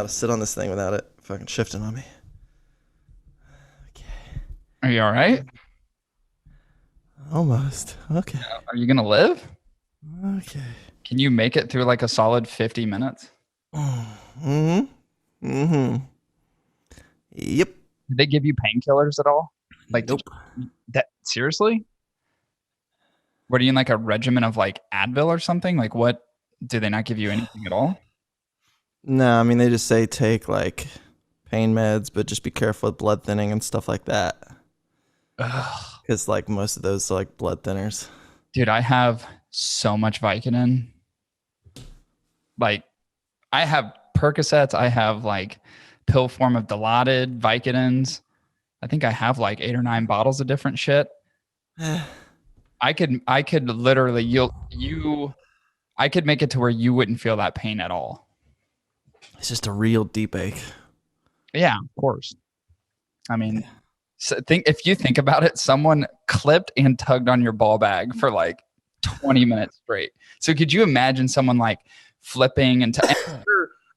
to sit on this thing without it fucking shifting on me. Okay. Are you all right? Almost. Okay. Are you gonna live? Okay. Can you make it through like a solid 50 minutes? Mm-hmm. Mm-hmm. Yep. Did they give you painkillers at all? Like Nope. that seriously? What are you in like a regimen of like Advil or something? Like what do they not give you anything at all? No, I mean they just say take like pain meds, but just be careful with blood thinning and stuff like that. Ugh. Because like most of those are like blood thinners. Dude, I have so much Vicodin. Like I have Percocets, I have like pill form of Dilaudid, Vicodins. I think I have like 8 or 9 bottles of different shit. I could literally I could make it to where you wouldn't feel that pain at all. It's just a real deep ache. Yeah, of course. I mean, so if you think about it, someone clipped and tugged on your ball bag for like 20 minutes straight. So could you imagine someone like flipping and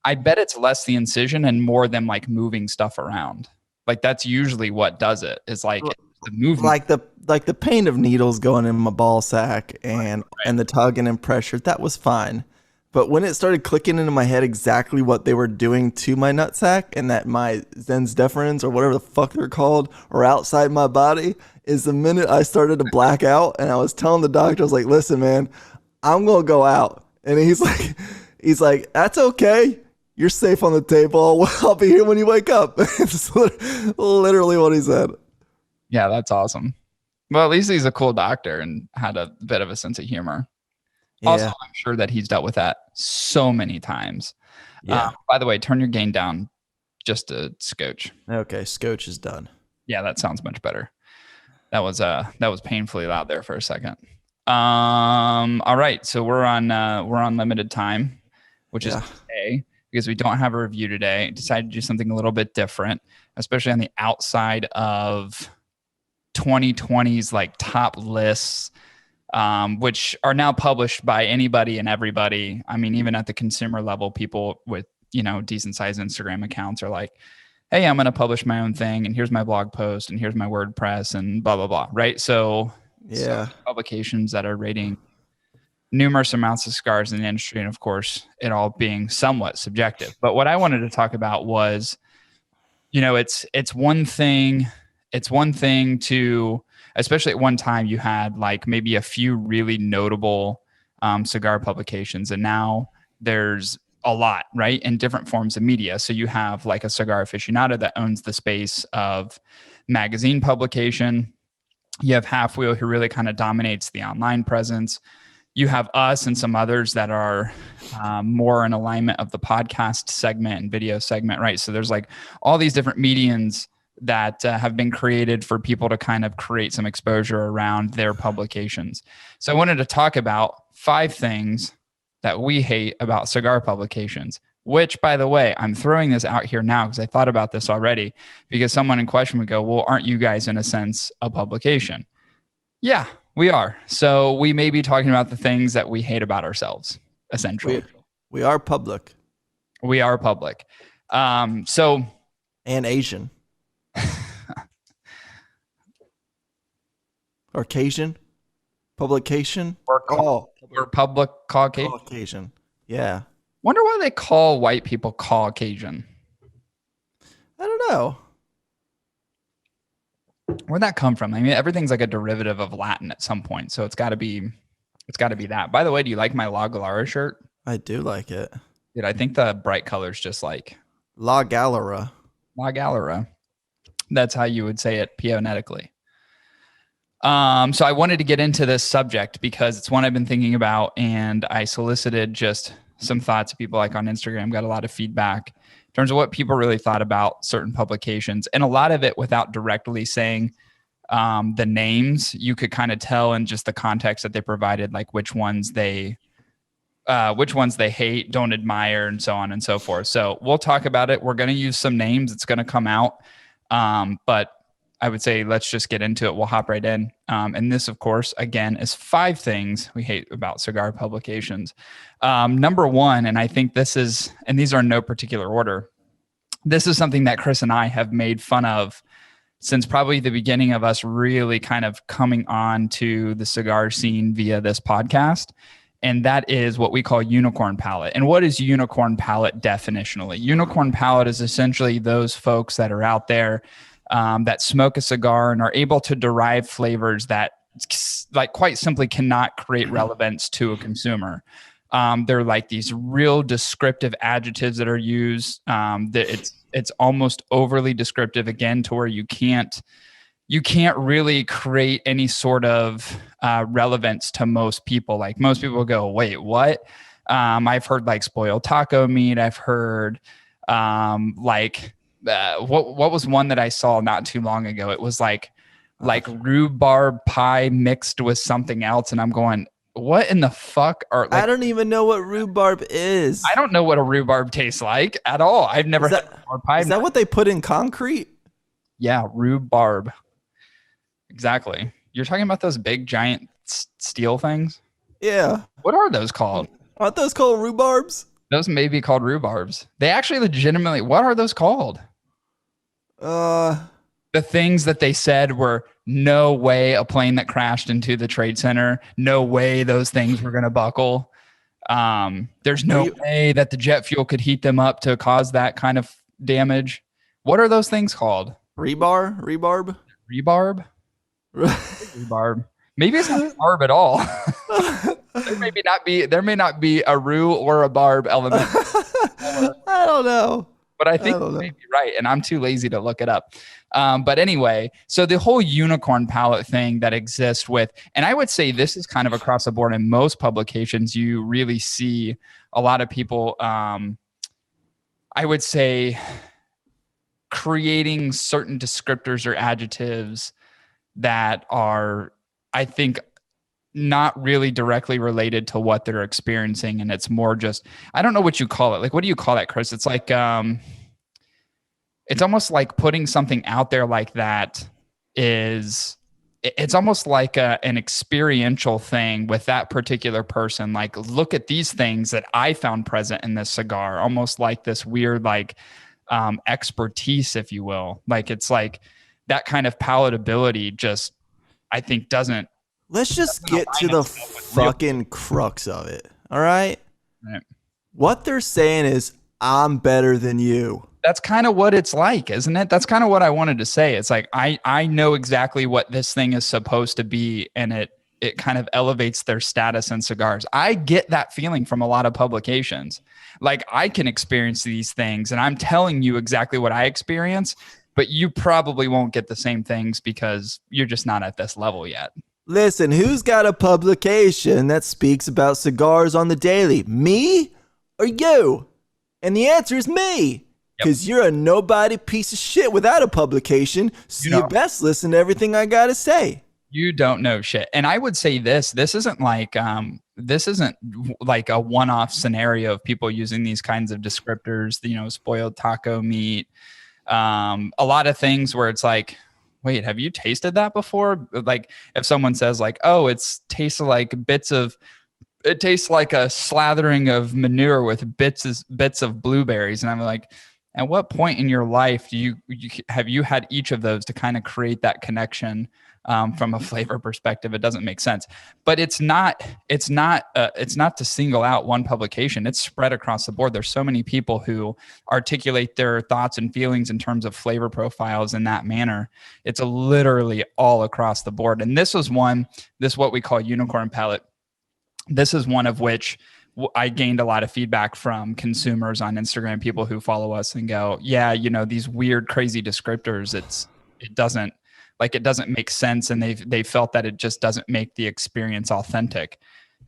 I bet it's less the incision and more them like moving stuff around. Like that's usually what does it. Is like the movement. Like the pain of needles going in my ball sack and the tugging and pressure, that was fine. But when it started clicking into my head exactly what they were doing to my nutsack and that my Zens deferens or whatever the fuck they're called are outside my body is the minute I started to black out. And I was telling the doctor, I was like, listen, man, I'm going to go out. And he's like, that's okay. You're safe on the table. I'll be here when you wake up. It's literally what he said. Yeah, that's awesome. Well, at least he's a cool doctor and had a bit of a sense of humor. Yeah. Also, I'm sure that he's dealt with that so many times. Yeah. By the way, turn your gain down just a scotch. Okay, scotch is done. Yeah, that sounds much better. That was painfully loud there for a second. All right, so we're on limited time, which is okay because we don't have a review today. Decided to do something a little bit different, especially on the outside of 2020's like top lists, which are now published by anybody and everybody. I mean, even at the consumer level, people with, decent sized Instagram accounts are like, hey, I'm going to publish my own thing and here's my blog post and here's my WordPress and blah, blah, blah. Right. So publications that are rating numerous amounts of cigars in the industry. And of course, it all being somewhat subjective. But what I wanted to talk about was, it's one thing to, especially at one time you had like maybe a few really notable cigar publications. And now there's a lot, right? In different forms of media. So you have like a Cigar Aficionado that owns the space of magazine publication. You have Half Wheel who really kind of dominates the online presence. You have us and some others that are more in alignment of the podcast segment and video segment, right? So there's like all these different mediums that have been created for people to kind of create some exposure around their publications. So I wanted to talk about 5 things that we hate about cigar publications, which, by the way, I'm throwing this out here now because I thought about this already, because someone in question would go, well, aren't you guys in a sense a publication? Yeah, we are. So we may be talking about the things that we hate about ourselves, essentially. We are public. We are public. And Asian. Or Cajun. Publication. We're public Caucasian. Caucasian. Yeah. Wonder why they call white people Caucasian. I don't know. Where'd that come from? I mean, everything's like a derivative of Latin at some point, so it's got to be that. By the way, do you like my La Galera shirt? I do like it. Dude, I think the bright color's just like La Galera. La Galera. That's how you would say it phonetically. So I wanted to get into this subject because it's one I've been thinking about, and I solicited just some thoughts of people like on Instagram, got a lot of feedback in terms of what people really thought about certain publications, and a lot of it without directly saying the names. You could kind of tell in just the context that they provided, like which ones they hate, don't admire, and so on and so forth. So we'll talk about it. We're going to use some names. It's going to come out. But I would say let's just get into it. We'll hop right in. And this, of course, again, is 5 things we hate about cigar publications. Number 1, and I think this is, and these are in no particular order, this is something that Chris and I have made fun of since probably the beginning of us really kind of coming on to the cigar scene via this podcast. And that is what we call unicorn palate. And what is unicorn palate definitionally? Unicorn palate is essentially those folks that are out there that smoke a cigar and are able to derive flavors that, like, quite simply cannot create relevance to a consumer. They're like these real descriptive adjectives that are used. That it's almost overly descriptive, again, to where you can't really create any sort of relevance to most people. Like, most people go, wait, what? I've heard like spoiled taco meat. I've heard what was one that I saw not too long ago? It was like rhubarb pie mixed with something else, and I'm going, what in the fuck are? Like, I don't even know what rhubarb is. I don't know what a rhubarb tastes like at all. I've never had rhubarb pie. Is that what they put in concrete? Yeah, rhubarb. Exactly. You're talking about those big giant steel things? Yeah. What are those called? Aren't those called rhubarbs? Those may be called rhubarbs. They actually legitimately, what are those called? The things that they said were no way a plane that crashed into the Trade Center, no way those things were going to buckle. There's no way that the jet fuel could heat them up to cause that kind of damage. What are those things called? Rebarb? Rebarb? Rebarb. Maybe it's not barb at all. There may not be a rue or a barb element. I don't know. But I think you may be right, and I'm too lazy to look it up. But anyway, so the whole unicorn palette thing that exists with, and I would say this is kind of across the board in most publications, you really see a lot of people, I would say, creating certain descriptors or adjectives that are, I think, not really directly related to what they're experiencing. And it's more just, I don't know what you call it. Like, what do you call that, Chris? It's like, it's almost like putting something out there like that it's almost like an experiential thing with that particular person. Like, look at these things that I found present in this cigar, almost like this weird, like, expertise, if you will. Like, it's like that kind of palatability just, I think, doesn't. Let's just get to the fucking crux of it. All right? What they're saying is, I'm better than you. That's kind of what it's like, isn't it? That's kind of what I wanted to say. It's like, I know exactly what this thing is supposed to be, and it kind of elevates their status in cigars. I get that feeling from a lot of publications. Like, I can experience these things, and I'm telling you exactly what I experience, but you probably won't get the same things because you're just not at this level yet. Listen, who's got a publication that speaks about cigars on the daily? Me or you? And the answer is me. Because you're a nobody piece of shit without a publication, so you best listen to everything I got to say. You don't know shit. And I would say this isn't like a one-off scenario of people using these kinds of descriptors, spoiled taco meat, a lot of things where it's like, wait, have you tasted that before? Like, if someone says like, oh, it tastes like a slathering of manure with bits of blueberries. And I'm like, at what point in your life have you had each of those to kind of create that connection from a flavor perspective? It doesn't make sense. But it's not to single out one publication. It's spread across the board. There's so many people who articulate their thoughts and feelings in terms of flavor profiles in that manner. It's literally all across the board. And this what we call unicorn palate. This is one of which I gained a lot of feedback from consumers on Instagram, people who follow us and go, yeah, these weird, crazy descriptors, it doesn't make sense. And they felt that it just doesn't make the experience authentic.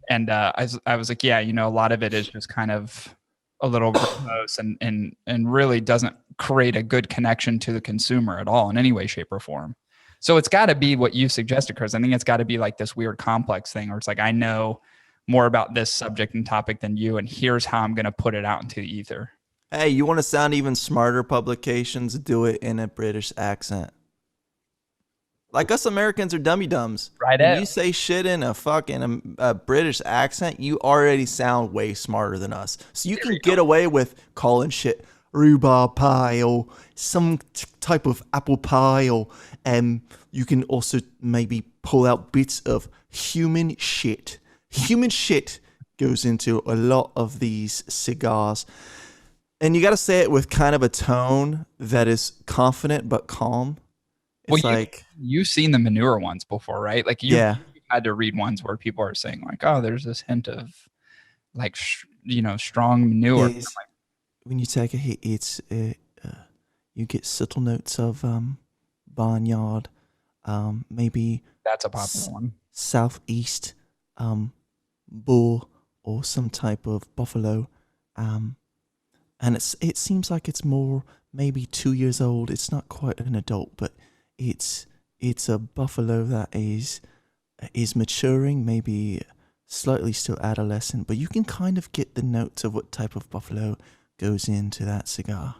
And I was like, yeah, a lot of it is just kind of a little gross and really doesn't create a good connection to the consumer at all in any way, shape, or form. So it's got to be what you suggested, Chris. I think it's got to be like this weird complex thing where it's like, I know more about this subject and topic than you, and here's how I'm going to put it out into the ether. Hey, you want to sound even smarter, publications? Do it in a British accent. Like, us Americans are dummy-dums. Right. When you say shit in a fucking British accent, you already sound way smarter than us. So you can get away with calling shit rhubarb pie or some type of apple pie, or you can also maybe pull out bits of human shit. Human shit goes into a lot of these cigars. And you got to say it with kind of a tone that is confident but calm. Well, It's like, you've seen the manure ones before, right? Like yeah, you've had to read ones where people are saying like, "Oh, there's this hint of like strong manure." is when you take a hit, you get subtle notes of barnyard, maybe That's a popular one. southeast bull or some type of buffalo, and it seems like it's more maybe 2 years old. It's not quite an adult, but it's a buffalo that is maturing, maybe slightly still adolescent, but you can kind of get the notes of what type of buffalo goes into that cigar.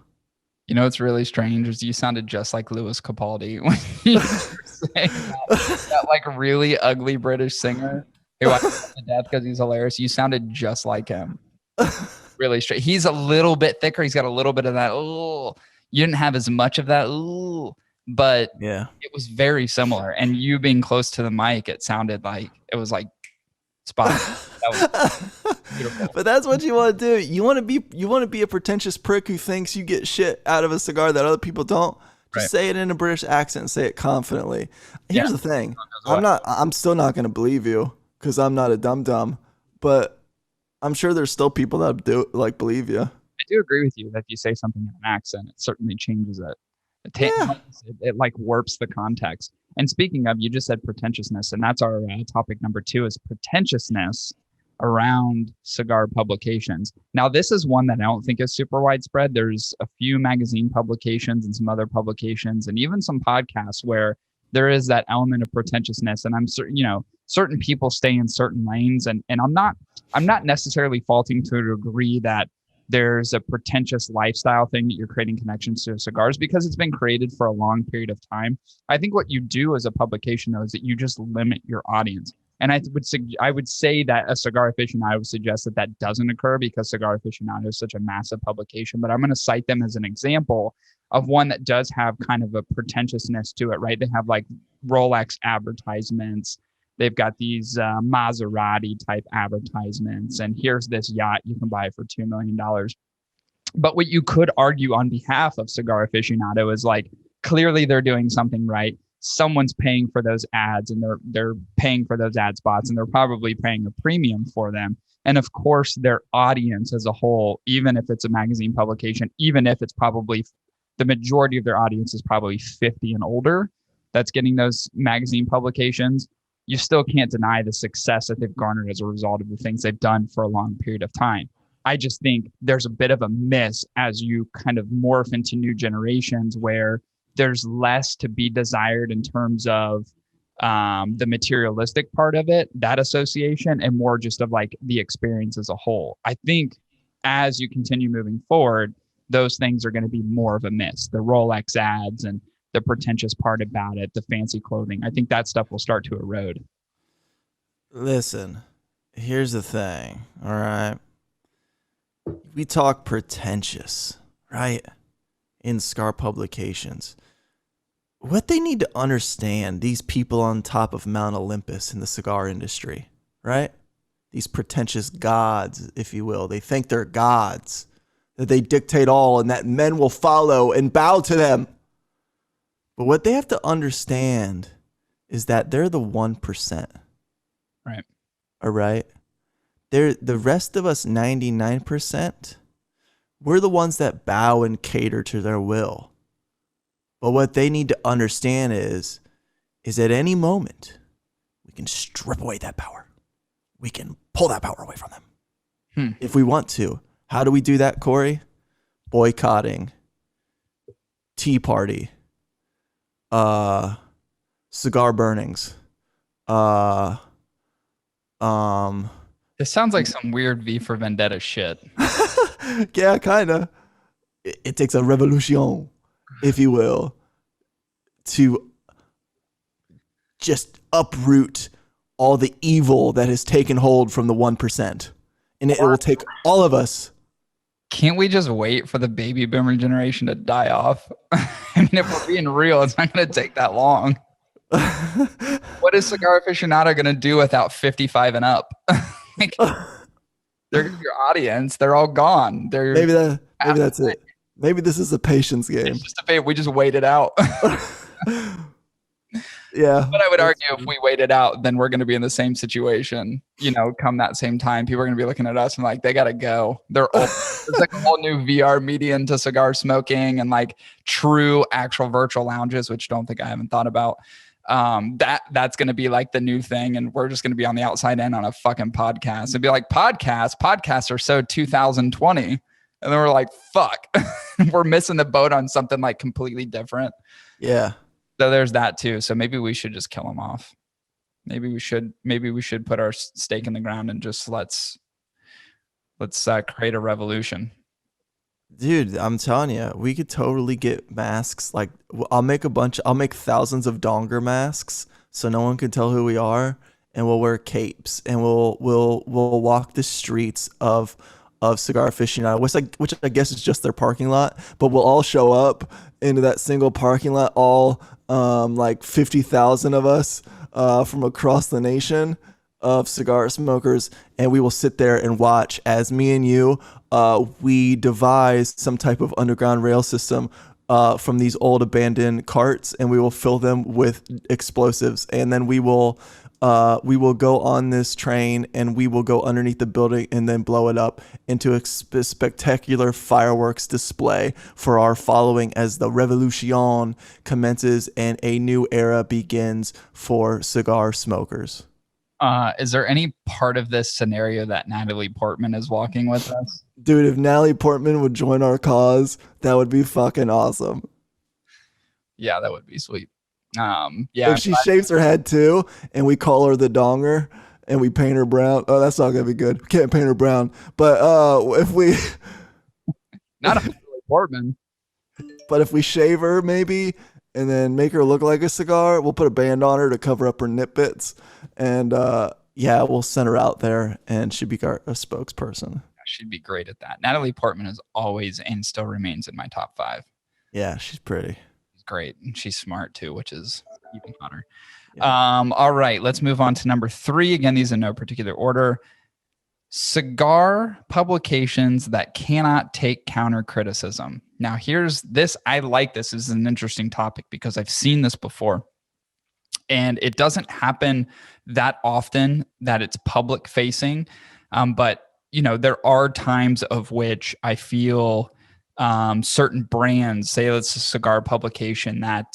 You know, what's really strange is you sounded just like Louis Capaldi when you were saying that like really ugly British singer who I love to death because he's hilarious. You sounded just like him. Really straight. He's a little bit thicker. He's got a little bit of that. Oh, you didn't have as much of that. Oh, but Yeah. it was very similar. And you being close to the mic, it sounded like it was like spot. That was beautiful. But that's what you want to do. You want to be a pretentious prick who thinks you get shit out of a cigar that other people don't. Just say it in a British accent and say it confidently. Here's the thing. I'm still not going to believe you because I'm not a dum-dum, but I'm sure there's still people that do believe you. I do agree with you that if you say something in an accent, it certainly changes it. It like warps the context. And speaking of, you just said pretentiousness, and that's our topic number 2 is pretentiousness around cigar publications. Now, this is one that I don't think is super widespread. There's a few magazine publications and some other publications and even some podcasts where there is that element of pretentiousness. And I'm certain, certain people stay in certain lanes. And I'm not necessarily faulting to a degree that there's a pretentious lifestyle thing that you're creating connections to cigars because it's been created for a long period of time. I think what you do as a publication, though, is that you just limit your audience. And I would say that a Cigar Aficionado would suggest that doesn't occur because Cigar Aficionado is such a massive publication. But I'm going to cite them as an example of one that does have kind of a pretentiousness to it, right? They have like Rolex advertisements. They've got these Maserati type advertisements. And here's this yacht you can buy for $2 million. But what you could argue on behalf of Cigar Aficionado is like, clearly they're doing something right. Someone's paying for those ads and they're paying for those ad spots and they're probably paying a premium for them. And of course, their audience as a whole, even if it's a magazine publication, even if it's probably the majority of their audience is probably 50 and older, that's getting those magazine publications, you still can't deny the success that they've garnered as a result of the things they've done for a long period of time. I just think there's a bit of a miss as you kind of morph into new generations where there's less to be desired in terms of the materialistic part of it, that association, and more just of like the experience as a whole. I think as you continue moving forward, those things are going to be more of a miss. The Rolex ads and the pretentious part about it, the fancy clothing. I think that stuff will start to erode. Listen, here's the thing, all right? We talk pretentious, right? In Cigar Publications. What they need to understand, these people on top of Mount Olympus in the cigar industry, right? These pretentious gods, if you will. They think they're gods, that they dictate all and that men will follow and bow to them. But what they have to understand is that they're the 1%. Right. All right? They're the rest of us 99%. We're the ones that bow and cater to their will. But what they need to understand is at any moment, we can strip away that power. We can pull that power away from them if we want to. How do we do that, Corey? Boycotting, Tea Party, cigar burnings. This sounds like some weird V for Vendetta shit. Yeah, kind of. It takes a revolution, if you will, to just uproot all the evil that has taken hold from the 1%. And it will take all of us Can't we just wait for the baby boomer generation to die off? I mean, if we're being real, it's not going to take that long. What is Cigar Aficionado going to do without 55 and up? Like, they're your audience. They're all gone. Maybe that's it. Maybe this is a patience game. It's just we just wait it out. Yeah. But I would argue if we wait it out, then we're going to be in the same situation, come that same time. People are going to be looking at us and like, they got to go. It's like a whole new VR medium to cigar smoking and like true actual virtual lounges, which don't think I haven't thought about. That's going to be like the new thing. And we're just going to be on the outside end on a fucking podcast. It'd be like podcasts are so 2020. And then we're like, fuck, we're missing the boat on something like completely different. Yeah. So there's that too. So maybe we should just kill them off. Maybe we should put our stake in the ground and just let's create a revolution. Dude, I'm telling you, we could totally get masks. Like I'll make thousands of donger masks so no one can tell who we are, and we'll wear capes and we'll walk the streets of Cigar Aficionado, which I guess is just their parking lot, but we'll all show up into that single parking lot, all like 50,000 of us from across the nation of cigar smokers, and we will sit there and watch as me and you we devise some type of underground rail system from these old abandoned carts, and we will fill them with explosives, and then we will go on this train and we will go underneath the building and then blow it up into a spectacular fireworks display for our following as the revolution commences and a new era begins for cigar smokers. Is there any part of this scenario that Natalie Portman is walking with us? Dude, if Natalie Portman would join our cause, that would be fucking awesome. Yeah, that would be sweet. Yeah, if she shaves her head too, and we call her the Donger, and we paint her brown. Oh, that's not gonna be good. We can't paint her brown, but if we not a Portman, but if we shave her maybe, and then make her look like a cigar, we'll put a band on her to cover up her nip bits, and yeah, we'll send her out there, and she'd be a spokesperson. She'd be great at that. Natalie Portman is always and still remains in my top 5. Yeah, she's pretty. Great, and she's smart too, which is even hotter. Yeah. All right, let's move on to number 3. Again, these in no particular order. Cigar publications that cannot take counter criticism. Now, here's this. I like this. This is an interesting topic because I've seen this before, and it doesn't happen that often that it's public facing, but there are times of which I feel certain brands, say it's a cigar publication that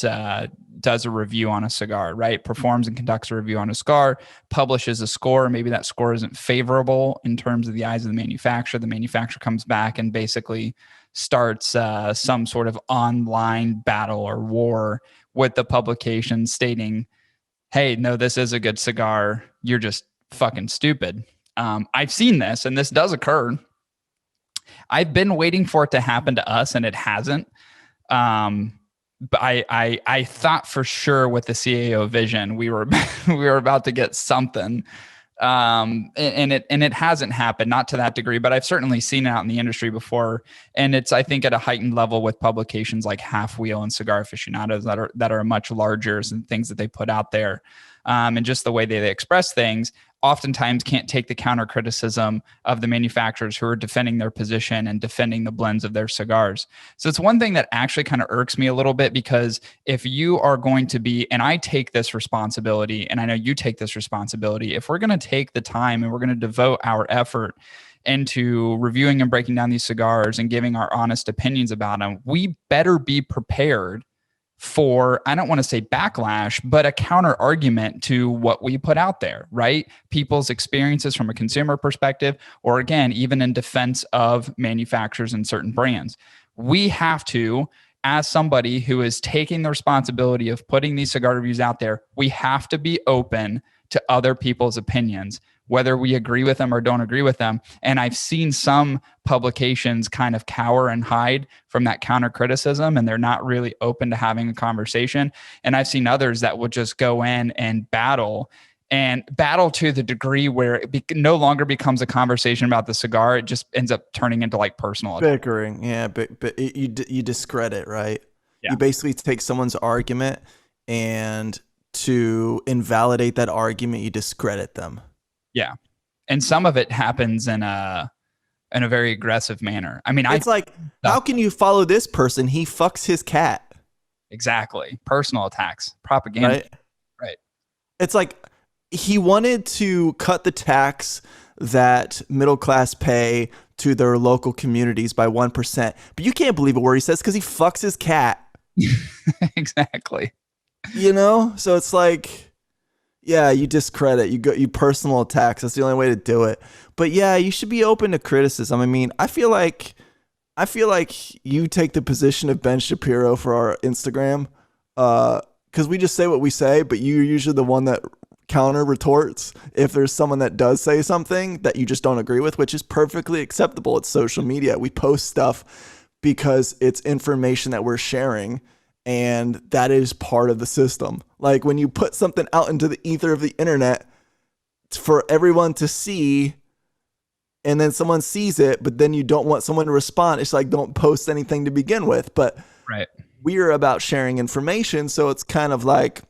does a review on a cigar, right? Performs and conducts a review on a cigar, publishes a score. Maybe that score isn't favorable in terms of the eyes of the manufacturer. The manufacturer comes back and basically starts some sort of online battle or war with the publication stating, hey, no, this is a good cigar. You're just fucking stupid. I've seen this, and this does occur. I've been waiting for it to happen to us, and it hasn't. But I thought for sure with the CAO vision we were about to get something, and it hasn't happened, not to that degree, but I've certainly seen it out in the industry before, and it's I think at a heightened level with publications like Half Wheel and Cigar Aficionados that are much larger and things that they put out there, and just the way they express things. Oftentimes can't take the counter criticism of the manufacturers who are defending their position and defending the blends of their cigars. So it's one thing that actually kind of irks me a little bit, because if you are going to be, and I take this responsibility, and I know you take this responsibility, if we're going to take the time and we're going to devote our effort into reviewing and breaking down these cigars and giving our honest opinions about them, we better be prepared for, I don't want to say backlash, but a counter argument to what we put out there, right? People's experiences from a consumer perspective, or again, even in defense of manufacturers and certain brands. We have to, as somebody who is taking the responsibility of putting these cigar reviews out there, we have to be open to other people's opinions, whether we agree with them or don't agree with them. And I've seen some publications kind of cower and hide from that counter criticism, and they're not really open to having a conversation. And I've seen others that will just go in and battle and battle to the degree where no longer becomes a conversation about the cigar. It just ends up turning into like personal attack. Bickering. Yeah, but you discredit, right? Yeah. You basically take someone's argument, and to invalidate that argument, you discredit them. Yeah. And some of it happens in a very aggressive manner. I mean, It's like, how can you follow this person? He fucks his cat. Exactly. Personal attacks, propaganda. Right? Right. It's like he wanted to cut the tax that middle class pay to their local communities by 1%. But you can't believe a word he says because he fucks his cat. Exactly. You know? So it's like, yeah, you discredit, you personal attacks. That's the only way to do it. But yeah, you should be open to criticism. I mean, I feel like you take the position of Ben Shapiro for our Instagram, because we just say what we say, but you're usually the one that counter retorts if there's someone that does say something that you just don't agree with, which is perfectly acceptable. It's social media. We post stuff because it's information that we're sharing, and that is part of the system. Like when you put something out into the ether of the internet for everyone to see, and then someone sees it, but then you don't want someone to respond. It's like, don't post anything to begin with. But right. We're about sharing information. So it's kind of like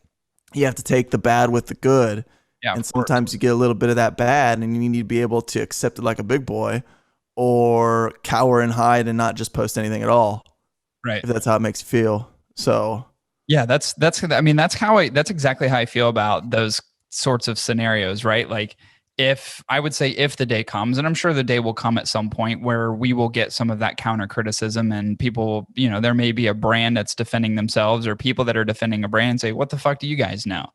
you have to take the bad with the good. Yeah, and sometimes you get a little bit of that bad, and you need to be able to accept it like a big boy, or cower and hide and not just post anything at all. Right. If that's how it makes you feel. So yeah, that's exactly how I feel about those sorts of scenarios, right? Like if the day comes, and I'm sure the day will come at some point where we will get some of that counter criticism, and people, there may be a brand that's defending themselves, or people that are defending a brand say, what the fuck do you guys know?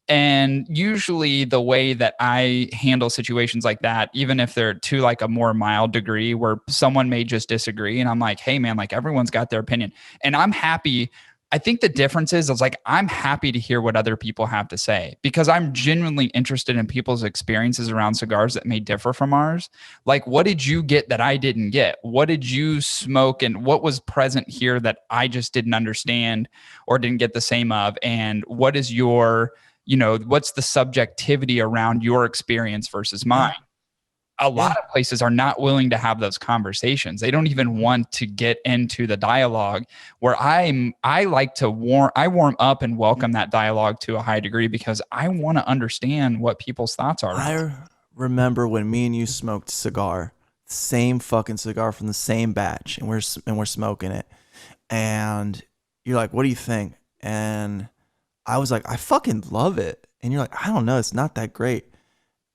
And usually the way that I handle situations like that, even if they're to like a more mild degree where someone may just disagree, and I'm like, hey man, like everyone's got their opinion, and I'm happy. I think the difference is like, I'm happy to hear what other people have to say, because I'm genuinely interested in people's experiences around cigars that may differ from ours. Like, what did you get that I didn't get? What did you smoke, and what was present here that I just didn't understand or didn't get the same of? And what is your, what's the subjectivity around your experience versus mine? A lot of places are not willing to have those conversations. They don't even want to get into the dialogue, where I warm up and welcome that dialogue to a high degree, because I want to understand what people's thoughts are. I remember when me and you smoked cigar, same fucking cigar from the same batch, and we're smoking it, and you're like, what do you think? And I was like, I fucking love it. And you're like, I don't know, it's not that great.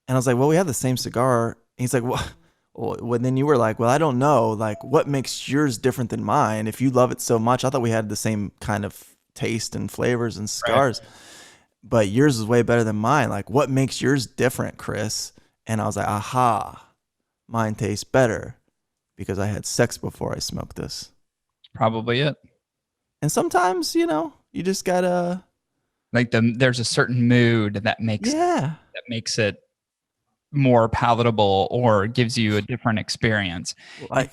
And I was like, well, we have the same cigar. He's like, well, then you were like, well, I don't know. Like, what makes yours different than mine? If you love it so much, I thought we had the same kind of taste and flavors and cigars, right, but yours is way better than mine. Like, what makes yours different, Chris? And I was like, aha, mine tastes better because I had sex before I smoked this. Probably it. And sometimes, you just gotta, like, there's a certain mood that makes it more palatable or gives you a different experience. Like,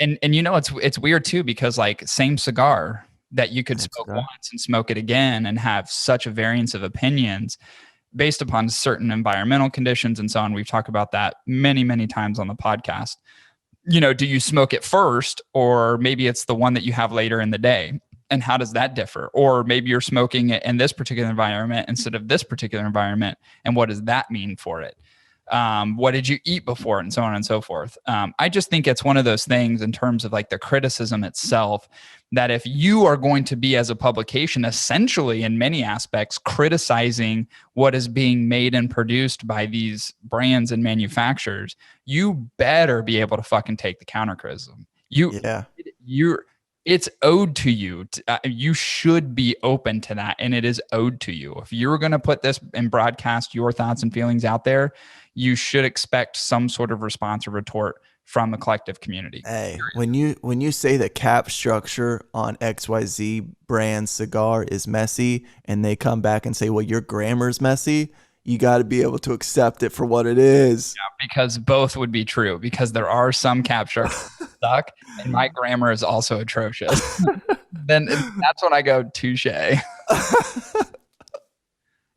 and it's weird too, because like same cigar that you could smoke once and smoke it again and have such a variance of opinions based upon certain environmental conditions and so on. We've talked about that many, many times on the podcast. Do you smoke it first, or maybe it's the one that you have later in the day? And how does that differ? Or maybe you're smoking it in this particular environment instead of this particular environment. And what does that mean for it? What did you eat before, and so on and so forth. I just think it's one of those things in terms of like the criticism itself, that if you are going to be, as a publication, essentially in many aspects criticizing what is being made and produced by these brands and manufacturers, you better be able to fucking take the counter criticism. It's owed to you. You should be open to that, and it is owed to you. If you're going to put this and broadcast your thoughts and feelings out there, you should expect some sort of response or retort from the collective community. Hey, when you say the cap structure on XYZ brand cigar is messy, and they come back and say, well, your grammar's messy, you got to be able to accept it for what it is. Yeah, because both would be true, because there are some cap structures that suck, and my grammar is also atrocious. Then that's when I go, touche.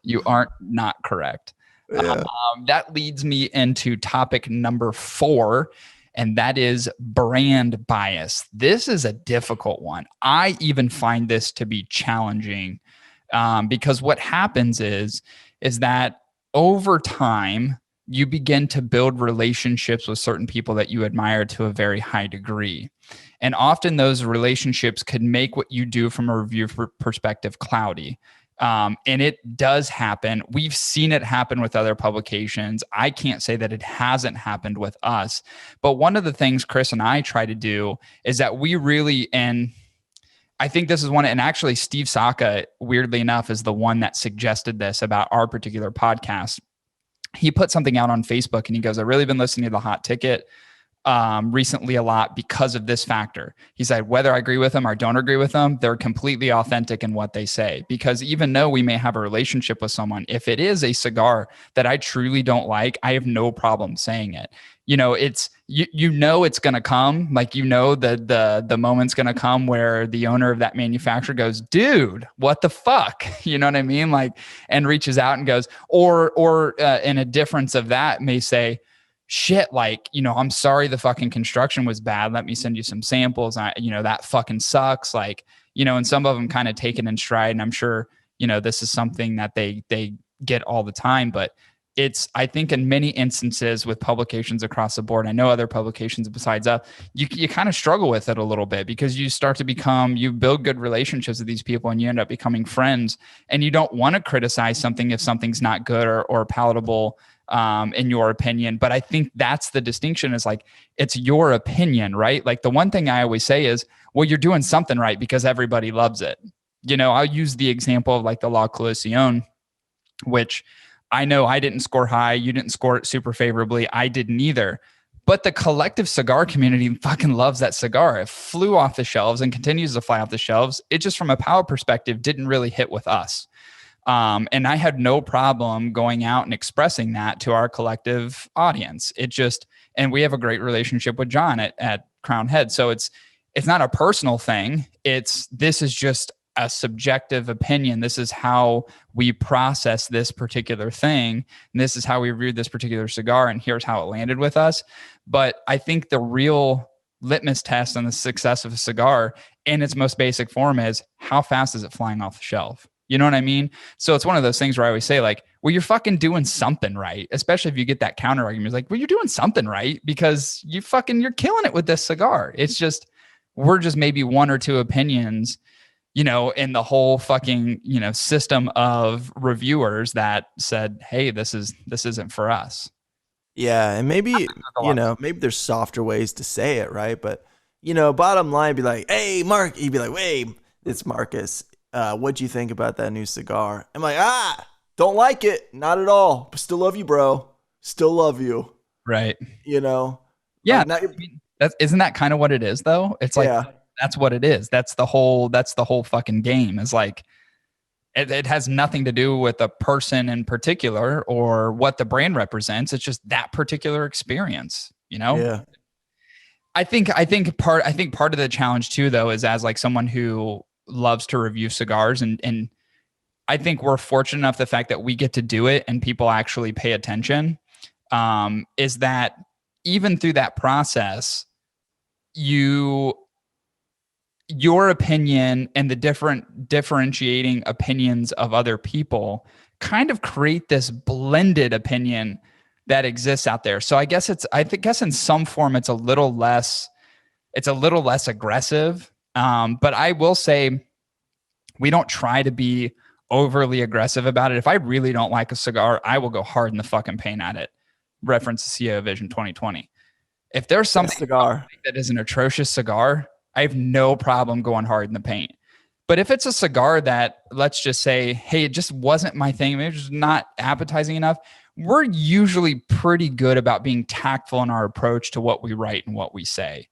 You aren't not correct. Yeah. That leads me into topic number 4, and that is brand bias. This is a difficult one. I even find this to be challenging because what happens is that over time, you begin to build relationships with certain people that you admire to a very high degree. And often those relationships could make what you do from a review perspective cloudy. And it does happen. We've seen it happen with other publications. I can't say that it hasn't happened with us. But one of the things Chris and I try to do is that we really, and I think this is one, and actually Steve Saka, weirdly enough, is the one that suggested this about our particular podcast. He put something out on Facebook and he goes, I've really been listening to the Hot Ticket recently a lot because of this factor. He said, whether I agree with them or don't agree with them, they're completely authentic in what they say. Because even though we may have a relationship with someone, if it is a cigar that I truly don't like, I have no problem saying it. You know, it's it's going to come, like, the moment's going to come where the owner of that manufacturer goes, dude, what the fuck? You know what I mean? Like, and reaches out and goes, or in a difference of that may say, shit, like, I'm sorry the fucking construction was bad. Let me send you some samples. That fucking sucks. Like, and some of them kind of take it in stride. And I'm sure, this is something that they get all the time, but I think in many instances with publications across the board, I know other publications besides us, you kind of struggle with it a little bit because you start to you build good relationships with these people and you end up becoming friends, and you don't want to criticize something if something's not good or palatable in your opinion. But I think that's the distinction, is like, it's your opinion, right? Like, the one thing I always say is, well, you're doing something right because everybody loves it. I'll use the example of like the La Colacion, which I know I didn't score high. You didn't score it super favorably. I didn't either. But the collective cigar community fucking loves that cigar. It flew off the shelves and continues to fly off the shelves. It just, from a power perspective, didn't really hit with us. And I had no problem going out and expressing that to our collective audience. And we have a great relationship with John at Crown Head. So it's not a personal thing. This is just a subjective opinion. This is how we process this particular thing. And this is how we reviewed this particular cigar. And here's how it landed with us. But I think the real litmus test on the success of a cigar in its most basic form is, how fast is it flying off the shelf? You know what I mean? So it's one of those things where I always say, like, well, you're fucking doing something right. Especially if you get that counter argument. It's like, well, you're doing something right because you're killing it with this cigar. It's just, we're just maybe one or two opinions, in the whole fucking, system of reviewers that said, hey, this isn't for us. Yeah. And maybe, maybe there's softer ways to say it, right? But, bottom line, be like, hey, Mark, he'd be like, hey, it's Marcus. What'd you think about that new cigar? I'm like, don't like it. Not at all. But still love you, bro. Still love you. Right. Yeah. Like, isn't that kind of what it is, though? It's like, yeah. That's what it is. That's the whole fucking game. Is like, it has nothing to do with a person in particular or what the brand represents. It's just that particular experience, Yeah. I think part of the challenge too, though, is as like someone who loves to review cigars, and I think we're fortunate enough, the fact that we get to do it and people actually pay attention, is that even through that process, your opinion and the differentiating opinions of other people kind of create this blended opinion that exists out there. So I guess in some form it's a little less aggressive. But I will say, we don't try to be overly aggressive about it. If I really don't like a cigar, I will go hard in the fucking paint at it. Reference to CEO Vision 2020. If there's something that is an atrocious cigar, I have no problem going hard in the paint. But if it's a cigar that, let's just say, hey, it just wasn't my thing, maybe it's just not appetizing enough, we're usually pretty good about being tactful in our approach to what we write and what we say,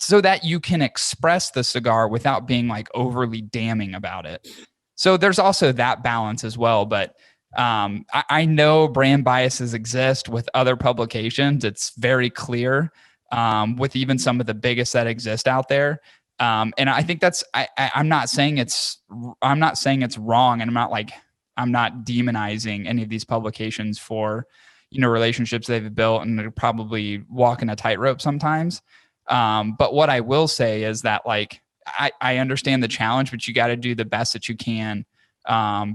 so that you can express the cigar without being like overly damning about it. So there's also that balance as well. But I know brand biases exist with other publications. It's very clear. With even some of the biggest that exist out there. And I think I'm not saying it's wrong. And I'm not like I'm not demonizing any of these publications for, relationships they've built, and they're probably walking a tightrope sometimes. But what I will say is that, like, I understand the challenge, but you got to do the best that you can,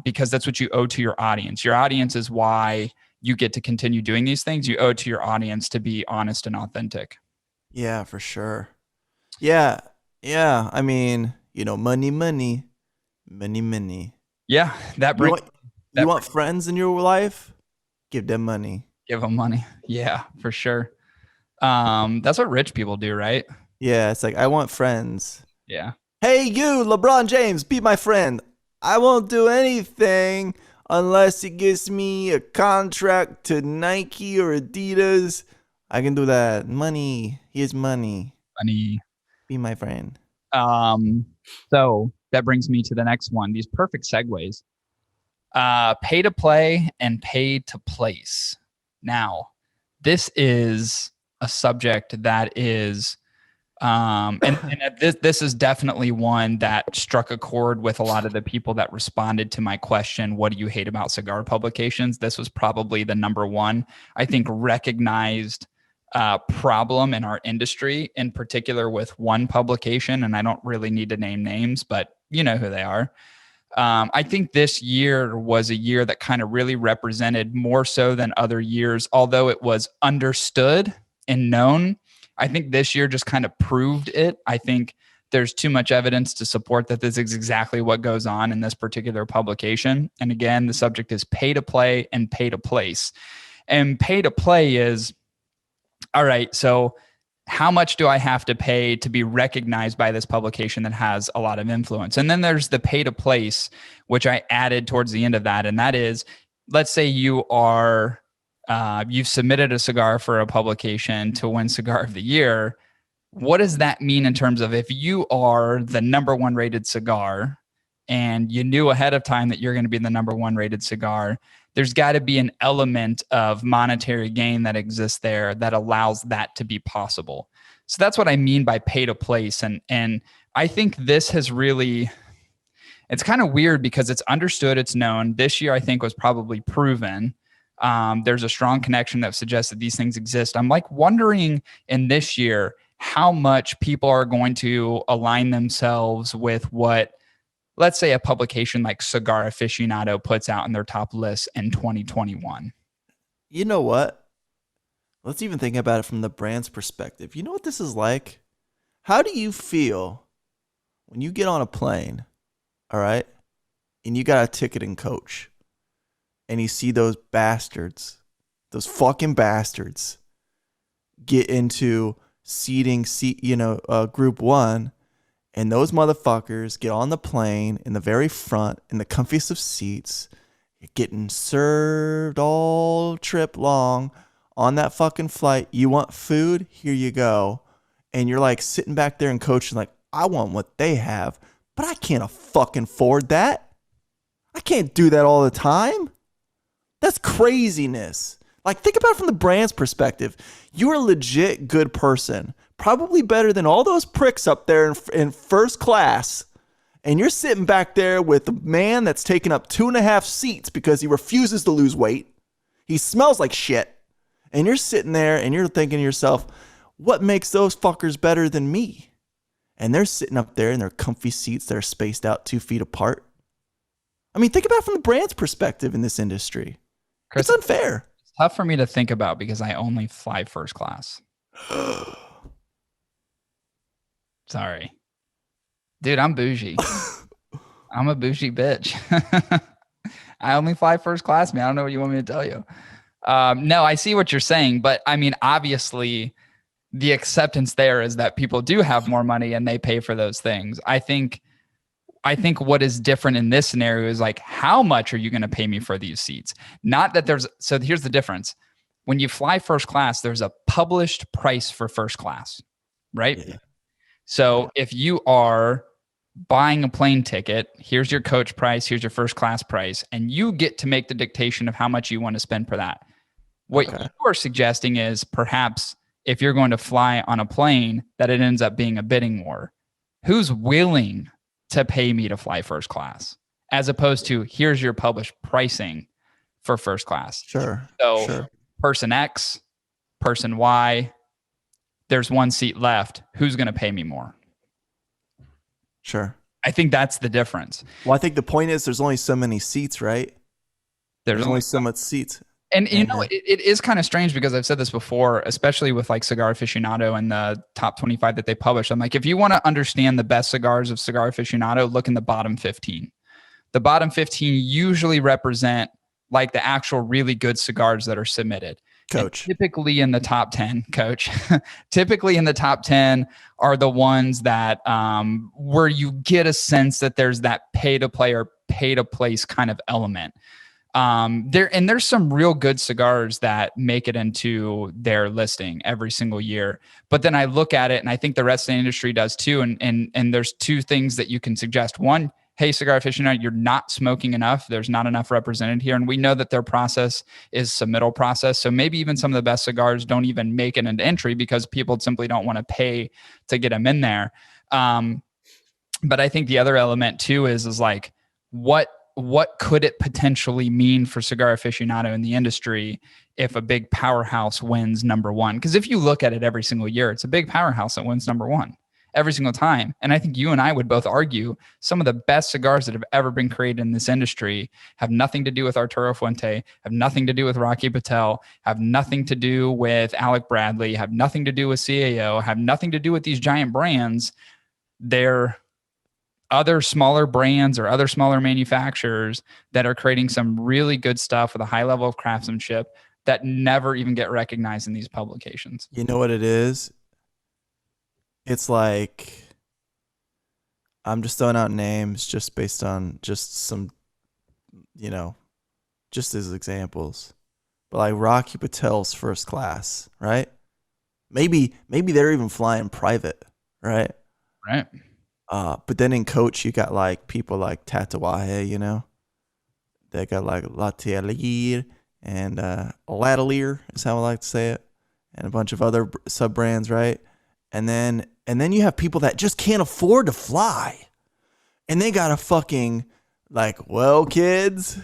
because that's what you owe to your audience. Your audience is why you get to continue doing these things. You owe it to your audience to be honest and authentic. Yeah, for sure. Yeah. Yeah. I mean, money, money, money, money. Yeah, that You brings want you want friends in your life? Give them money. give them money. Yeah, for sure. That's what rich people do, right? Yeah, it's like I want friends. Yeah. Hey, you, LeBron James, be my friend. I won't do anything unless he gives me a contract to Nike or Adidas. I can do that. Money. Here's money. Money. Be my friend. So that brings me to the next one. These perfect segues. Pay to play and pay to place. Now, this is a subject that is, and this is definitely one that struck a chord with a lot of the people that responded to my question, what do you hate about Cigar Publications? This was probably the number one, I think, recognized problem in our industry, in particular with one publication. And I don't really need to name names, but you know who they are. I think this year was a year that kind of really represented, more so than other years, although it was understood and known. I think this year just kind of proved it. I think there's too much evidence to support that this is exactly what goes on in this particular publication. And again, the subject is pay to play and pay to place. And pay to play is, all right, so how much do I have to pay to be recognized by this publication that has a lot of influence? And then there's the pay to place, which I added towards the end of that. And that is, let's say you are, you've submitted a cigar for a publication to win Cigar of the Year. What does that mean in terms of, if you are the number one rated cigar and you knew ahead of time that you're going to be the number one rated cigar, there's got to be an element of monetary gain that exists there that allows that to be possible. So that's what I mean by pay to place. And I think this has really, it's kind of weird because it's understood, it's known. This year, I think, was probably proven. There's a strong connection that suggests that these things exist. I'm like wondering in this year how much people are going to align themselves with what, let's say, a publication like Cigar Aficionado puts out in their top list in 2021. You know what? Let's even think about it from the brand's perspective. You know what this is like? How do you feel when you get on a plane, all right, and you got a ticketing coach, and you see those bastards, those fucking bastards, get into group one, and those motherfuckers get on the plane in the very front, in the comfiest of seats. You're getting served all trip long on that fucking flight. You want food? Here you go. And you're like sitting back there and coaching like, I want what they have, but I can't fucking afford that. I can't do that all the time. That's craziness. Like, think about it from the brand's perspective. You're a legit good person, probably better than all those pricks up there in first class. And you're sitting back there with the man that's taken up 2.5 seats because he refuses to lose weight. He smells like shit. And you're sitting there and you're thinking to yourself, what makes those fuckers better than me? And they're sitting up there in their comfy seats that are spaced out 2 feet apart. I mean, think about it from the brand's perspective in this industry. Chris, it's unfair. It's tough for me to think about because I only fly first class. Sorry. Dude, I'm bougie. I'm a bougie bitch. I only fly first class, man. I don't know what you want me to tell you. No, I see what you're saying, but I mean, obviously the acceptance there is that people do have more money and they pay for those things. I think what is different in this scenario is like, how much are you going to pay me for these seats? Not that so here's the difference. When you fly first class, there's a published price for first class, right? Yeah. So if you are buying a plane ticket, here's your coach price, here's your first class price, and you get to make the dictation of how much you want to spend for that. What you are suggesting is perhaps if you're going to fly on a plane, that it ends up being a bidding war. Who's willing to pay me to fly first class? as opposed to here's your published pricing for first class. Sure. So Sure. person X, person Y, there's one seat left. Who's going to pay me more? Sure. I think that's the difference. Well, I think the point is there's only so many seats, right? There's only so much seats. And you know, it is kind of strange because I've said this before, especially with like Cigar Aficionado and the top 25 that they publish. I'm like, if you want to understand the best cigars of Cigar Aficionado, look in the bottom 15. The bottom 15 usually represent like the actual really good cigars that are submitted. Coach. And typically in the top 10, coach, typically in the top 10 are the ones that where you get a sense that there's that pay to play or pay to place kind of element. There's some real good cigars that make it into their listing every single year. But then I look at it and I think the rest of the industry does too. And there's two things that you can suggest. One, hey, Cigar Aficionado, you're not smoking enough. There's not enough represented here. And we know that their process is submittal process. So maybe even some of the best cigars don't even make it into entry because people simply don't want to pay to get them in there. But I think the other element too is like, what could it potentially mean for Cigar Aficionado in the industry if a big powerhouse wins number one? Because if you look at it every single year, it's a big powerhouse that wins number one every single time. And I think you and I would both argue some of the best cigars that have ever been created in this industry have nothing to do with Arturo Fuente, have nothing to do with Rocky Patel, have nothing to do with Alec Bradley, have nothing to do with CAO, have nothing to do with these giant brands. They're other smaller brands or other smaller manufacturers that are creating some really good stuff with a high level of craftsmanship that never even get recognized in these publications. You know what it is? It's like, I'm just throwing out names just based on just some, you know, just as examples. But like Rocky Patel's first class, right? Maybe they're even flying private, right? Right. But then in coach, you got like people like Tatawahe, you know? They got like Latelier and Latelier is how I like to say it. And a bunch of other sub brands, right? And then you have people that just can't afford to fly. And they got a fucking like, well, kids,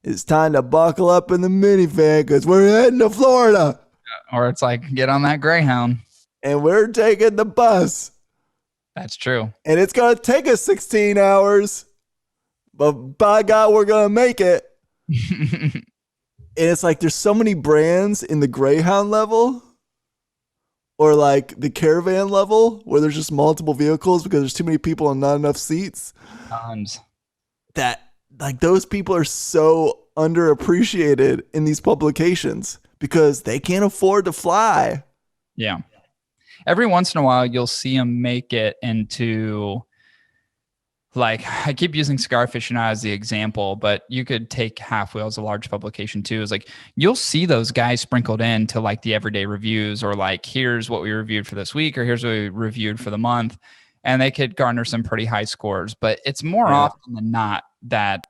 it's time to buckle up in the minivan because we're heading to Florida. Or it's like, get on that Greyhound. And we're taking the bus. That's true. And it's going to take us 16 hours. But by God, we're going to make it. And it's like there's so many brands in the Greyhound level or like the Caravan level where there's just multiple vehicles because there's too many people and not enough seats. That like those people are so underappreciated in these publications because they can't afford to fly. Yeah. Every once in a while, you'll see them make it into, like, I keep using Cigar Aficionado as the example, but you could take Half Wheel as a large publication too. It's like, you'll see those guys sprinkled into like the everyday reviews or like, here's what we reviewed for this week or here's what we reviewed for the month. And they could garner some pretty high scores, but it's more often than not that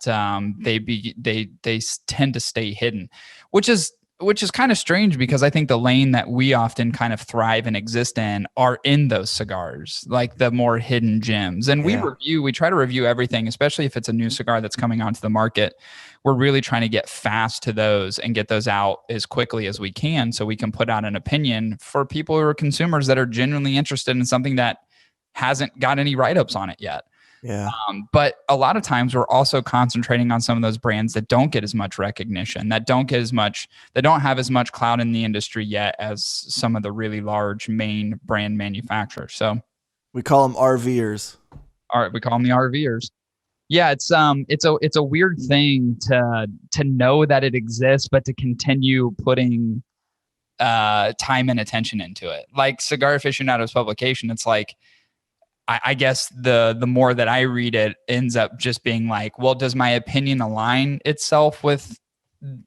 they tend to stay hidden, which is kind of strange because I think the lane that we often kind of thrive and exist in are in those cigars, like the more hidden gems. And we try to review everything, especially if it's a new cigar that's coming onto the market. We're really trying to get fast to those and get those out as quickly as we can so we can put out an opinion for people who are consumers that are genuinely interested in something that hasn't got any write-ups on it yet. Yeah. But a lot of times we're also concentrating on some of those brands that don't get as much recognition, that don't have as much clout in the industry yet as some of the really large main brand manufacturers. So we call them RVers. All right, we call them the RVers. Yeah, it's a weird thing to know that it exists, but to continue putting time and attention into it. Like Cigar Aficionado's publication, it's like, I guess the more that I read it ends up just being like, well, does my opinion align itself with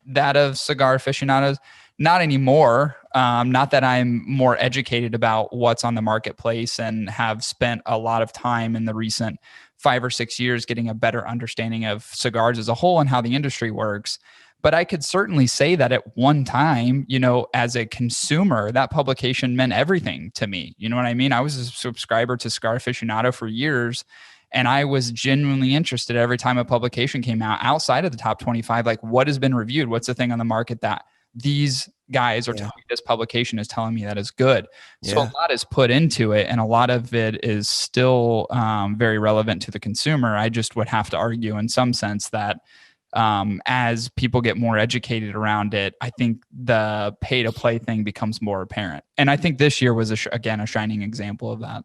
that of Cigar Aficionados? Not anymore. Not that I'm more educated about what's on the marketplace and have spent a lot of time in the recent 5 or 6 years getting a better understanding of cigars as a whole and how the industry works. But I could certainly say that at one time, you know, as a consumer, that publication meant everything to me. You know what I mean? I was a subscriber to Cigar Aficionado for years. And I was genuinely interested every time a publication came out outside of the top 25, like what has been reviewed? What's the thing on the market that these guys are telling me, this publication is telling me that is good. So a lot is put into it, and a lot of it is still very relevant to the consumer. I just would have to argue in some sense that as people get more educated around it, I think the pay to play thing becomes more apparent. And I think this year was, again, a shining example of that.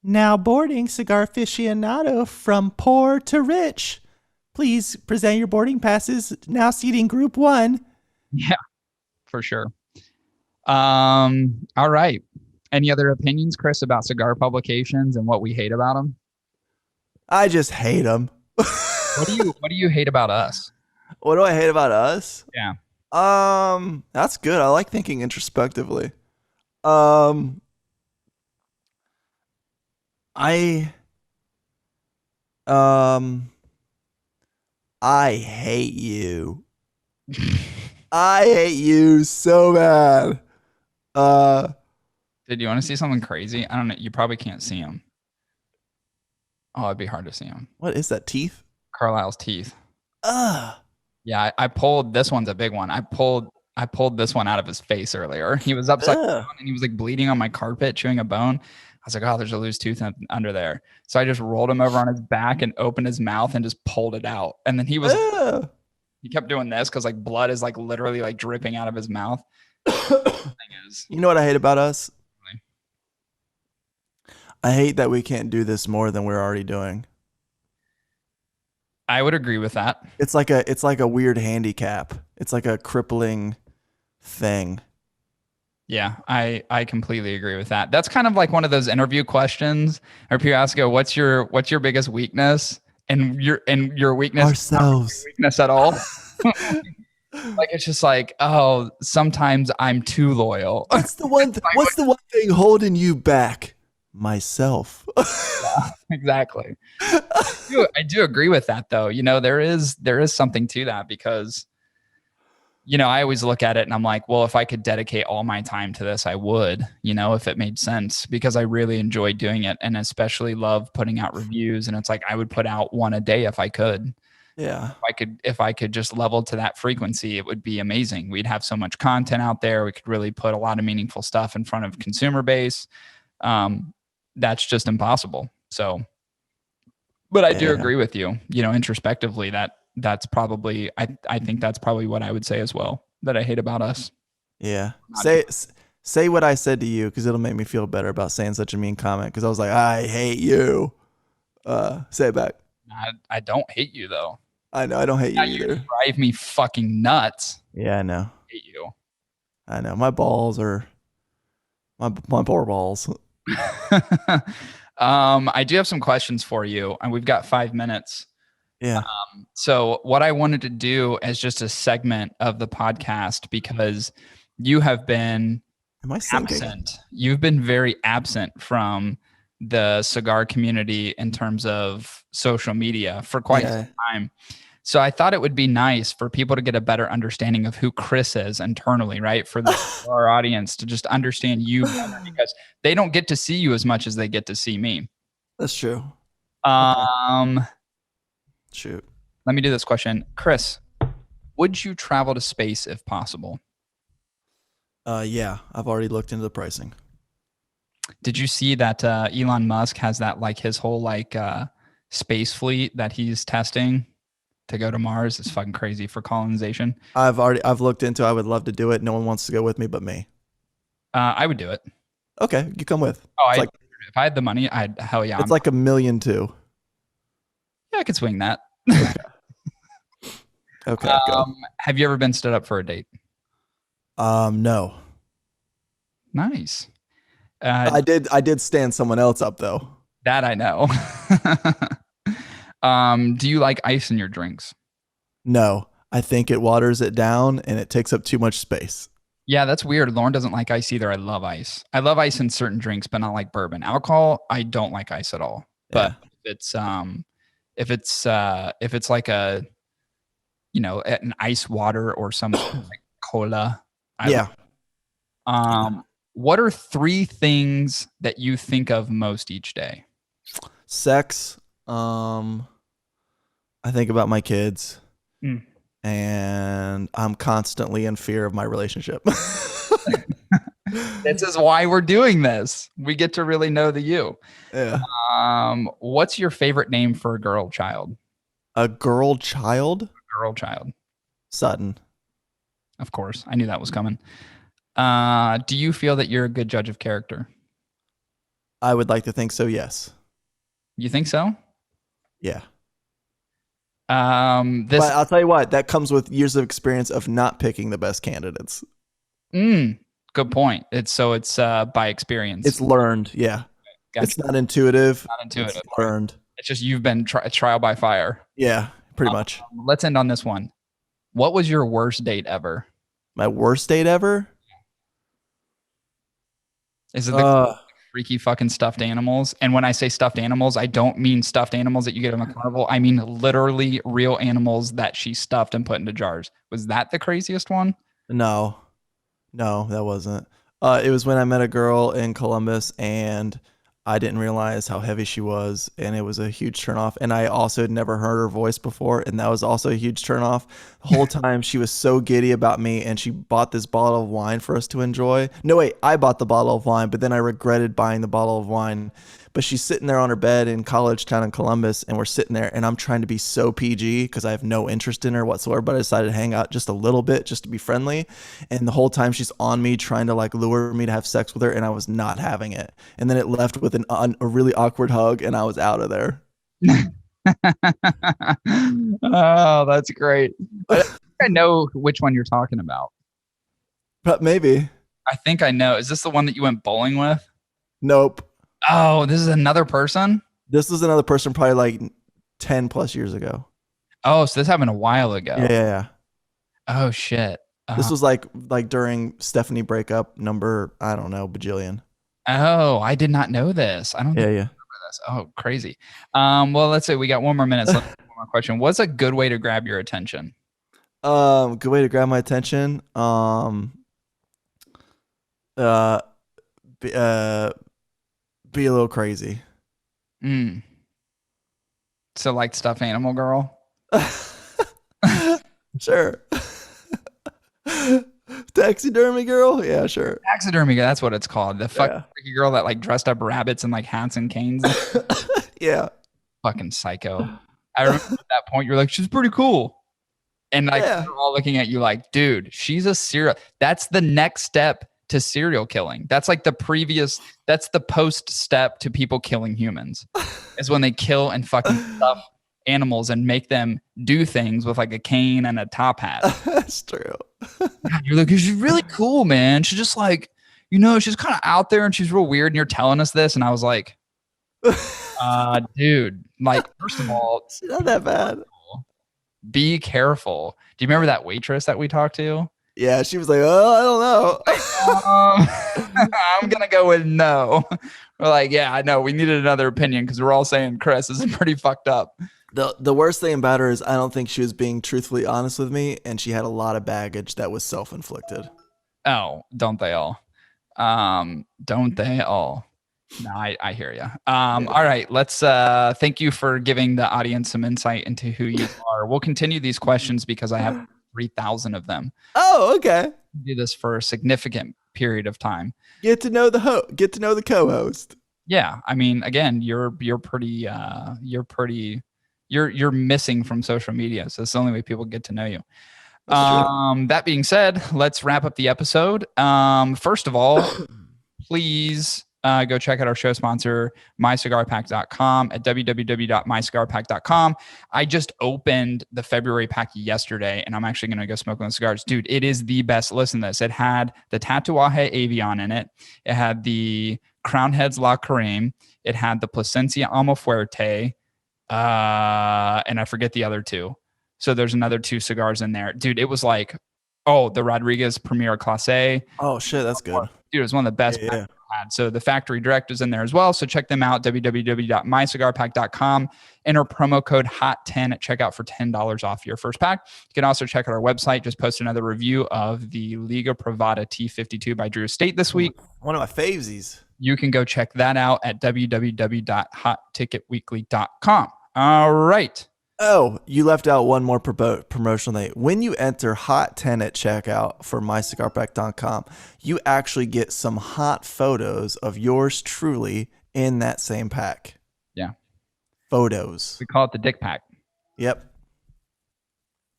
Now boarding, cigar aficionado from poor to rich. Please present your boarding passes. Now seating group 1. Yeah, for sure. All right. Any other opinions, Chris, about Cigar Publications and what we hate about them? I just hate them. What do you hate about us? What do I hate about us? Yeah. That's good. I like thinking introspectively. I hate you. I hate you so bad. Did you want to see something crazy? I don't know. You probably can't see him. Oh, it'd be hard to see him. What is that? Teeth? Carlisle's teeth. Yeah, I pulled, this one's a big one. I pulled this one out of his face earlier. He was upside down and he was like bleeding on my carpet, chewing a bone. I was like, oh, there's a loose tooth under there. So I just rolled him over on his back and opened his mouth and just pulled it out. And then he kept doing this because like blood is like literally like dripping out of his mouth. You know what I hate about us? I hate that we can't do this more than we're already doing. I would agree with that. It's like a weird handicap. It's like a crippling thing. Yeah, I completely agree with that. That's kind of like one of those interview questions where people ask you, what's your biggest weakness? And your weakness ourselves. Weakness at all. Like it's just like, oh, sometimes I'm too loyal. What's the one thing holding you back? Myself. Yeah, exactly. I do agree with that though. You know, there is something to that because, you know, I always look at it and I'm like, well, if I could dedicate all my time to this, I would, you know, if it made sense, because I really enjoy doing it and especially love putting out reviews. And it's like, I would put out one a day if I could. Yeah. If I could just level to that frequency, it would be amazing. We'd have so much content out there. We could really put a lot of meaningful stuff in front of consumer base. That's just impossible. So, but I do agree with you, you know, introspectively that's probably, I think that's probably what I would say as well, that I hate about us. Yeah. Say what I said to you, because it'll make me feel better about saying such a mean comment. Because I was like, I hate you. Say it back. I don't hate you though. I know. I don't hate you either. You drive me fucking nuts. Yeah, I know. I hate you. I know. My balls are my poor balls. I do have some questions for you, and we've got 5 minutes. Yeah. So what I wanted to do as just a segment of the podcast, because you have been absent. You've been very absent from the cigar community in terms of social media for quite some time. So I thought it would be nice for people to get a better understanding of who Chris is internally, right? For our audience to just understand you better, because they don't get to see you as much as they get to see me. That's true. Shoot. Let me do this question. Chris, would you travel to space if possible? Yeah, I've already looked into the pricing. Did you see that Elon Musk has that like his whole like space fleet that he's testing to go to Mars? It's fucking crazy for colonization. I've looked into it. I would love to do it. No one wants to go with me but me. I would do it. Okay, you come with. Oh, if I had the money, hell yeah. It's like $1 million too. Yeah, I could swing that. Okay. Have you ever been stood up for a date? No. Nice. I did stand someone else up though. That I know. Do you like ice in your drinks? No, I think it waters it down and it takes up too much space. Yeah, that's weird. Lauren doesn't like ice either. I love ice. I love ice in certain drinks, but not like bourbon. Alcohol, I don't like ice at all. But if it's like a, you know, an ice water or something like cola. What are 3 things that you think of most each day? Sex, I think about my kids, and I'm constantly in fear of my relationship. This is why we're doing this. We get to really know the you. Yeah. What's your favorite name for a girl child? A girl child? Girl child. Sutton. Of course. I knew that was coming. Do you feel that you're a good judge of character? I would like to think so, yes. You think so? Yeah. But I'll tell you what, that comes with years of experience of not picking the best candidates. Good point. It's by experience. It's learned, yeah. Gotcha. It's not intuitive. Not intuitive. It's learned. It's just you've been trial by fire. Yeah, pretty much. Let's end on this one. What was your worst date ever? My worst date ever? Is it the freaky fucking stuffed animals? And when I say stuffed animals, I don't mean stuffed animals that you get in a carnival. I mean literally real animals that she stuffed and put into jars. Was that the craziest one? No, that wasn't. It was when I met a girl in Columbus and I didn't realize how heavy she was, and it was a huge turnoff. And I also had never heard her voice before, and that was also a huge turnoff. The whole time she was so giddy about me, and she bought this bottle of wine for us to enjoy. No, wait, I bought the bottle of wine, but then I regretted buying the bottle of wine. But she's sitting there on her bed in College Town in Columbus, and we're sitting there, and I'm trying to be so PG because I have no interest in her whatsoever, but I decided to hang out just a little bit just to be friendly. And the whole time she's on me trying to like lure me to have sex with her, and I was not having it. And then it left with a really awkward hug, and I was out of there. Oh, that's great. I know which one you're talking about. But maybe. I think I know. Is this the one that you went bowling with? Nope. Oh, this is another person? This was another person probably like 10 plus years ago. Oh, so this happened a while ago. Yeah. Oh, shit. This was like during Stephanie breakup number, I don't know, bajillion. Oh, I did not know this. I don't think I remember this. Oh, crazy. Well, let's say we got one more minute. So one more question. What's a good way to grab your attention? Good way to grab my attention. Be a little crazy. So like stuffed animal girl? Sure. Taxidermy girl? Yeah, sure. Taxidermy girl, that's what it's called. The fucking freaky girl that like dressed up rabbits and like hats and canes. Yeah. Fucking psycho. I remember at that point you're like, she's pretty cool. And like they're all looking at you like, dude, she's a serial. That's the next step to serial killing. That's like that's the post step to people killing humans is when they kill and fucking stuff animals and make them do things with like a cane and a top hat. That's true. You're like, she's really cool, man. She's just like, she's kind of out there and she's real weird. And you're telling us this. And I was like, dude, like, first of all, it's not that bad. Be careful. Do you remember that waitress that we talked to? Yeah, she was like, oh, I don't know. I'm going to go with no. We're like, yeah, I know. We needed another opinion because we're all saying Chris is pretty fucked up. The worst thing about her is I don't think she was being truthfully honest with me, and she had a lot of baggage that was self-inflicted. Oh, don't they all? Don't they all? No, I hear you. All right, let's thank you for giving the audience some insight into who you are. We'll continue these questions because I have 3,000 of them. Oh, okay. Do this for a significant period of time. Get to know the co-host. Yeah, I mean, again, you're missing from social media, so it's the only way people get to know you. That being said, let's wrap up the episode. First of all, please go check out our show sponsor, mycigarpack.com at www.mycigarpack.com. I just opened the February pack yesterday, and I'm actually going to go smoke on the cigars. Dude, it is the best. Listen to this. It had the Tatuaje Avion in it. It had the Crown Heads La Creme. It had the Plasencia Almafuerte, and I forget the other two. So there's another 2 cigars in there. Dude, it was like, the Rodriguez Premier Clase. Oh, shit, that's good. Dude, it was one of the best. Yeah. pad. So the factory direct is in there as well. So check them out, www.mycigarpack.com. Enter promo code HOT10 at checkout for $10 off your first pack. You can also check out our website. Just post another review of the Liga Privada T52 by Drew Estate this week. One of my favesies. You can go check that out at www.hotticketweekly.com. All right. Oh, you left out one more promotional thing. When you enter HOT10 at checkout for mycigarpack.com, you actually get some hot photos of yours truly in that same pack. Yeah. Photos. We call it the dick pack. Yep.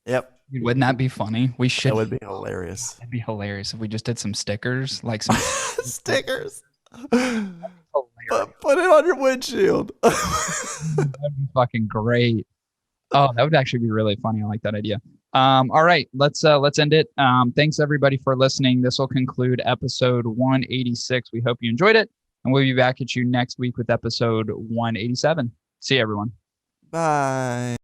Dude, wouldn't that be funny? We should. That would be hilarious. That'd be hilarious if we just did some stickers, like some stickers. Put it on your windshield. That'd be fucking great. Oh, that would actually be really funny. I like that idea. All right, let's end it. Thanks everybody for listening. This will conclude episode 186. We hope you enjoyed it, and we'll be back at you next week with episode 187. See you, everyone. Bye.